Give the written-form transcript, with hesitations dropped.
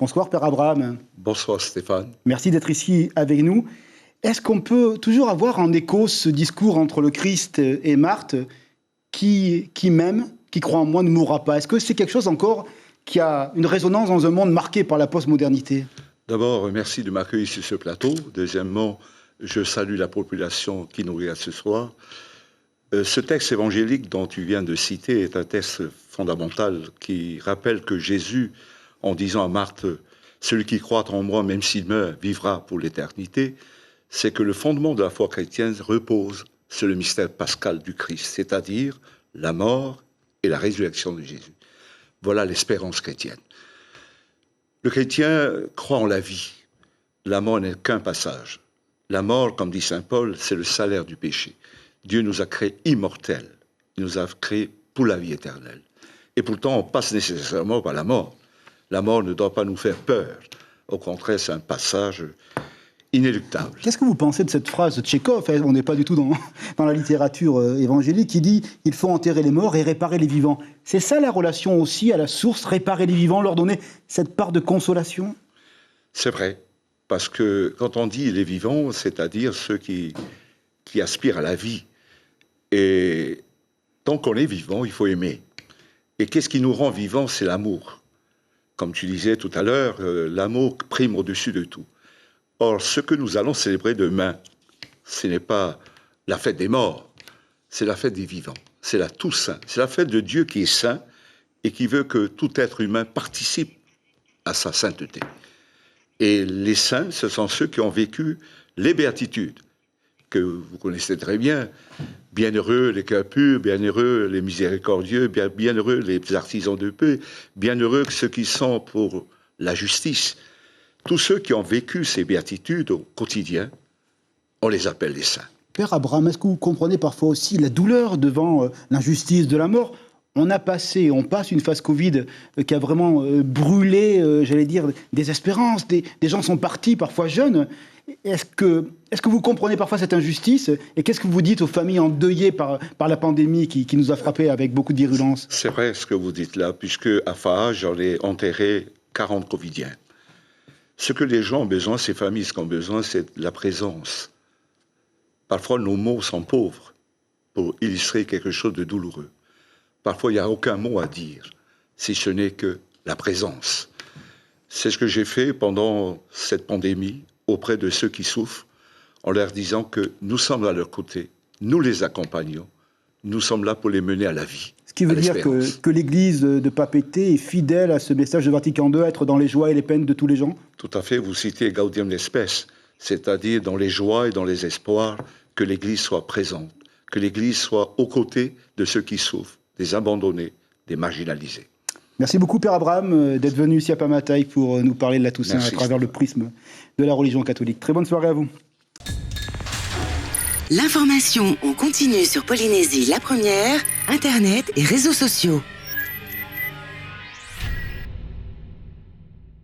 Bonsoir Père Abraham. Bonsoir Stéphane. Merci d'être ici avec nous. Est-ce qu'on peut toujours avoir en écho ce discours entre le Christ et Marthe qui m'aime, qui croit en moi, ne mourra pas? Est-ce que c'est quelque chose encore qui a une résonance dans un monde marqué par la postmodernité? D'abord, merci de m'accueillir sur ce plateau. Deuxièmement, je salue la population qui nous regarde ce soir. Ce texte évangélique dont tu viens de citer est un texte fondamental qui rappelle que Jésus, en disant à Marthe, « Celui qui croit en moi, même s'il meurt, vivra pour l'éternité », c'est que le fondement de la foi chrétienne repose sur le mystère pascal du Christ, c'est-à-dire la mort et la résurrection de Jésus. Voilà l'espérance chrétienne. Le chrétien croit en la vie. La mort n'est qu'un passage. La mort, comme dit saint Paul, c'est le salaire du péché. Dieu nous a créés immortels. Il nous a créés pour la vie éternelle. Et pourtant, on passe nécessairement par la mort. La mort ne doit pas nous faire peur. Au contraire, c'est un passage inéluctable. Qu'est-ce que vous pensez de cette phrase de Tchekhov? On n'est pas du tout dans la littérature évangélique, qui dit « Il faut enterrer les morts et réparer les vivants ». C'est ça la relation aussi à la source, réparer les vivants, leur donner cette part de consolation? C'est vrai, parce que quand on dit les vivants, c'est-à-dire ceux qui aspirent à la vie. Et tant qu'on est vivant, il faut aimer. Et qu'est-ce qui nous rend vivants? C'est l'amour. Comme tu disais tout à l'heure, l'amour prime au-dessus de tout. Or, ce que nous allons célébrer demain, ce n'est pas la fête des morts, c'est la fête des vivants. C'est la Toussaint. C'est la fête de Dieu qui est saint et qui veut que tout être humain participe à sa sainteté. Et les saints, ce sont ceux qui ont vécu les béatitudes, que vous connaissez très bien. Bienheureux les cœurs purs, bienheureux les miséricordieux, bienheureux les artisans de paix, bienheureux ceux qui sont pour la justice. Tous ceux qui ont vécu ces béatitudes au quotidien, on les appelle les saints. Père Abraham, est-ce que vous comprenez parfois aussi la douleur devant l'injustice de la mort? On passe une phase Covid qui a vraiment brûlé, j'allais dire, des espérances. Des gens sont partis, parfois jeunes. Est-ce que vous comprenez parfois cette injustice? Et qu'est-ce que vous dites aux familles endeuillées par la pandémie qui nous a frappés avec beaucoup de virulence? C'est vrai ce que vous dites là, puisque à Faha, j'en ai enterré 40 Covidiens. Ce que les gens ont besoin, ces familles, ce qu'ont besoin, c'est de la présence. Parfois, nos mots sont pauvres pour illustrer quelque chose de douloureux. Parfois, il n'y a aucun mot à dire, si ce n'est que la présence. C'est ce que j'ai fait pendant cette pandémie auprès de ceux qui souffrent, en leur disant que nous sommes à leur côté, nous les accompagnons, nous sommes là pour les mener à la vie. Ce qui veut dire que l'Église de Papeete est fidèle à ce message de Vatican II, être dans les joies et les peines de tous les gens? Tout à fait, vous citez Gaudium Spes, c'est-à-dire dans les joies et dans les espoirs, que l'Église soit présente, que l'Église soit aux côtés de ceux qui souffrent, des abandonnés, des marginalisés. Merci beaucoup Père Abraham d'être venu ici à Pamataï pour nous parler de la Toussaint à travers le prisme de la religion catholique. Très bonne soirée à vous. L'information en continu sur Polynésie la première, Internet et réseaux sociaux.